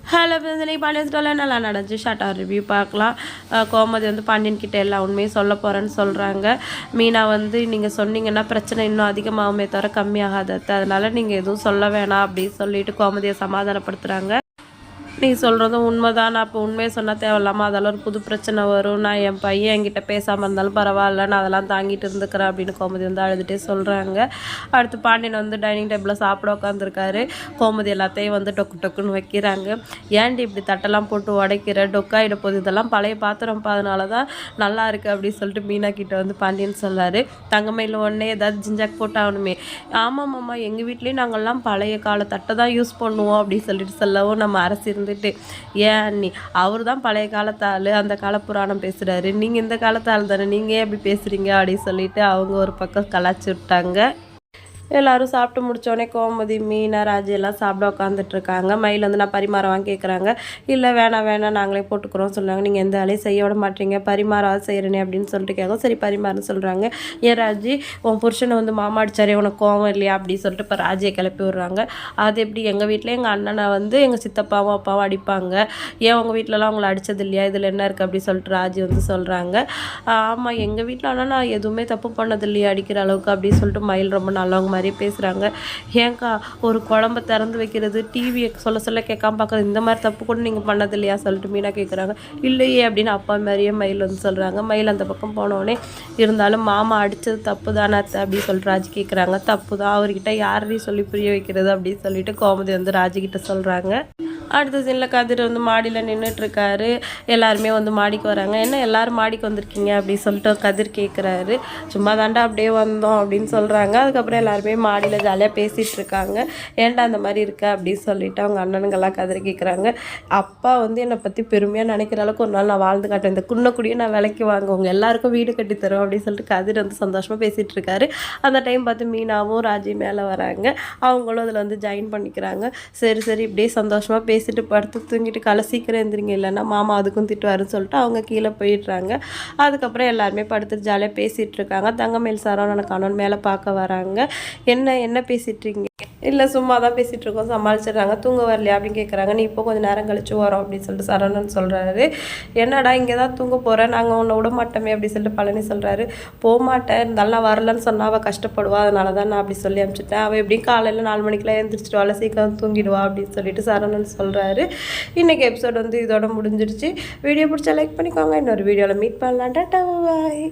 Hello friends, Pandian ஸ்டோரில் நல்லா நடந்துச்சு. ஷார்ட்டாக ரிவ்யூ பார்க்கலாம். கோமதி வந்து பாண்டியன் கிட்ட எல்லா உண்மையும் சொல்ல போகிறேன்னு சொல்கிறாங்க. மீனா வந்து நீங்கள் சொன்னீங்கன்னா பிரச்சனை இன்னும் அதிகமாகுமே தவிர கம்மியாகாது, அதனால் நீங்கள் எதுவும் சொல்ல வேணாம் அப்படின்னு சொல்லிட்டு கோமதியை சமாதானப்படுத்துகிறாங்க. நீ சொல்கிறதும் உண்மைதான். நான் இப்போ உண்மையை சொன்னால் தேவையில்லாமல் அதெல்லாம் ஒரு புது பிரச்சனை வரும். நான் என் பையன் என்கிட்ட பேசாமல் இருந்தாலும் பரவாயில்ல, நான் அதெல்லாம் தாங்கிட்டு இருந்துக்கிறேன் அப்படின்னு கோமதி வந்து அழுதுகிட்டே சொல்கிறாங்க. அடுத்து பாண்டியன் வந்து டைனிங் டேபிளில் சாப்பிட உட்காந்துருக்காரு. கோமதி எல்லாத்தையும் வந்து டொக்கு டொக்குன்னு வைக்கிறாங்க. ஏன்டி இப்படி தட்டெல்லாம் போட்டு உடைக்கிற, டொக்காயிட போகுது, இதெல்லாம் பழைய பாத்திரம்ப்பா, அதனால தான் நல்லா இருக்குது அப்படின்னு சொல்லிட்டு மீனா கிட்ட வந்து பாண்டியன் சொல்லாரு. தங்கமையில் உடனே ஏதாவது ஜிஞ்சாக் போட்டாகணுமே. ஆமாம் மாமா, எங்கள் வீட்லேயும் நாங்கள்லாம் பழைய கால தட்டை தான் யூஸ் பண்ணுவோம் அப்படின்னு சொல்லிட்டு சொல்லவும் நம்ம அரசு இருந்துட்டு ஏன் நீ அவர் தான் பழைய காலத்தாள், அந்த கால புராணம் பேசுகிறாரு, நீங்கள் இந்த காலத்தாள் தானே, நீங்கள் ஏன் அப்படி பேசுகிறீங்க அப்படின்னு சொல்லிட்டு அவங்க ஒரு பக்கம் கலாச்சி விட்டாங்க. எல்லோரும் சாப்பிட்டு முடித்தோடனே கோமதி, மீனா, ராஜி எல்லாம் சாப்பிட உட்காந்துட்ருக்காங்க. மயில் வந்து நான் பரிமாறவான்னு கேட்குறாங்க. இல்லை வேணாம் நாங்களே போட்டுக்கிறோம் சொல்கிறாங்க. நீங்கள் எந்த வேலையும் செய்ய விட மாட்டீங்க, பரிமாறாவது செய்கிறேனே அப்படின்னு சொல்லிட்டு கேட்கும். சரி பரிமாறுன்னு சொல்கிறாங்க. ஏன் ராஜி, உன் புருஷனை வந்து மாமா அடிச்சாரே, உனக்கு கோவம் இல்லையா அப்படின்னு சொல்லிட்டு இப்போ ராஜியை கிளப்பி விட்றாங்க. அது எப்படி, எங்கள் வீட்டில் எங்கள் அண்ணனை வந்து எங்கள் சித்தப்பாவும் அப்பாவும் அடிப்பாங்க, ஏன் உங்கள் வீட்டிலலாம் அவங்கள அடித்தது இல்லையா, இதில் என்ன இருக்குது அப்படின்னு சொல்லிட்டு ராஜி வந்து சொல்கிறாங்க. ஆமாம், எங்கள் வீட்டில் ஆனால் நான் எதுவுமே தப்பு பண்ணது இல்லையா அடிக்கிற அளவுக்கு அப்படின்னு சொல்லிட்டு மயில் ரொம்ப நல்லவங்க மாதிரி பேசுகிறாங்க. ஏங்கா, ஒரு குழம்ப திறந்து வைக்கிறது, டிவியை சொல்ல கேட்காம பார்க்குறது, இந்த மாதிரி தப்பு கூட நீங்கள் பண்ணது இல்லையா சொல்லிட்டு மீனா கேட்குறாங்க. இல்லையே அப்படின்னு அப்பா மாதிரியே மயில் வந்து சொல்கிறாங்க. மயில் அந்த பக்கம் போனோடனே, இருந்தாலும் மாமா அடித்தது தப்பு தானே அப்படின்னு சொல்லிட்டு ராஜி கேட்குறாங்க. தப்பு தான், அவர்கிட்ட யாரையும் சொல்லி புரிய வைக்கிறது அப்படின்னு சொல்லிட்டு கோமதி வந்து ராஜிக்கிட்ட சொல்கிறாங்க. அடுத்த சீனில் கதிர் வந்து மாடியில் நின்றுட்டுருக்காரு. எல்லாருமே வந்து மாடிக்கு வராங்க. என்ன எல்லோரும் மாடிக்கு வந்திருக்கீங்க அப்படின்னு சொல்லிட்டு கதிர் கேட்குறாரு. சும்மா தாண்டா அப்படியே வந்தோம் அப்படின்னு சொல்கிறாங்க. அதுக்கப்புறம் எல்லாருமே மாடியில் ஜாலியாக பேசிகிட்டு இருக்காங்க. ஏன்டா அந்த மாதிரி இருக்க அப்படின்னு சொல்லிட்டு அவங்க அண்ணனுங்கெல்லாம் கதிர் கேட்குறாங்க. அப்பா வந்து என்னை பற்றி பெருமையாக நினைக்கிற அளவுக்கு ஒரு நாள் நான் வாழ்ந்து காட்டேன், இந்த குன்னக்குடியும் நான் விலைக்கு வாங்குவோங்க, எல்லாருக்கும் வீடு கட்டி தரும் அப்படின்னு சொல்லிட்டு கதிர் வந்து சந்தோஷமாக பேசிகிட்டு இருக்காரு. அந்த டைம் பார்த்து மீனாவும் ராஜி மேலே வராங்க. அவங்களும் அதில் வந்து ஜாயின் பண்ணிக்கிறாங்க. சரி இப்படியே சந்தோஷமாக பேசிட்டு படுத்து தூங்கிட்டு காலை சீக்கிரம் எழுந்திரிங்க, இல்லைன்னா மாமா அதுக்கும் திட்டுவாருன்னு சொல்லிட்டு அவங்க கீழே போயிடுறாங்க. அதுக்கப்புறம் எல்லாருமே படுத்துட்டு ஜாலியாக பேசிகிட்டு இருக்காங்க. தங்கமேல் சரவணனை காணோன்னு மேலே பார்க்க வராங்க. என்ன பேசிகிட்ருக்கீங்க? இல்லை சும்மா தான் பேசிகிட்டு இருக்கோம் சமாளிச்சிடுறாங்க. தூங்க வரலையா அப்படின்னு கேட்குறாங்க. நீ இப்போ கொஞ்சம் நேரம் கழிச்சு வரோம் அப்படின்னு சொல்லிட்டு சரவணன் சொல்கிறாரு. என்னடா இங்கே தான் தூங்க போகிறேன், நாங்கள் உன்னை விட மாட்டோமே அப்படின்னு சொல்லிட்டு பழனி சொல்கிறாரு. போகமாட்டேன், இருந்தாலும் நான் வரலன்னு சொன்னால் அவள் கஷ்டப்படுவா, அதனால தான் நான் அப்படி சொல்லி அனுப்பிச்சிட்டேன். அவள் எப்படியும் காலையில் 4 மணிக்கெலாம் எழுந்திரிச்சிடுவாள், சீக்கிரம் தூங்கிடுவா அப்படின்னு சொல்லிட்டு சரவணன் சொல்கிறாரு. இன்றைக்கி எபிசோட் வந்து இதோட முடிஞ்சிடுச்சு. வீடியோ பிடிச்சா லைக் பண்ணிக்கோங்க. இன்னொரு வீடியோவில் மீட் பண்ணலாம். டாடா பாய்.